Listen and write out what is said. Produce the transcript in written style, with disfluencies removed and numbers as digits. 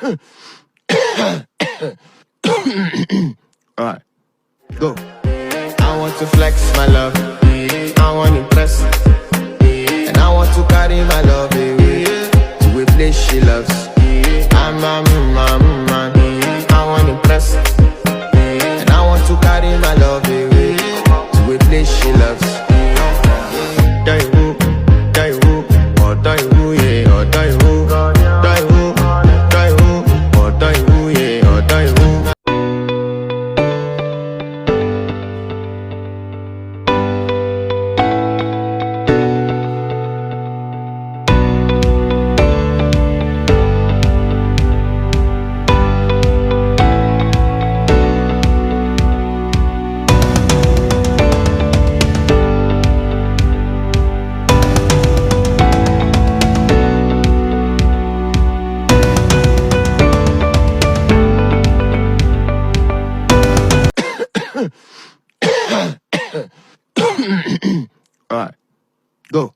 Alright, go. I want to flex my love. I want to impress. And I want to carry my love away to a place she loves. I'm I want to impress. And I want to carry my love away to a place she loves. Die who, or die who, yeah, or die who, die who, or die who, yeah, or die who. Alright, go.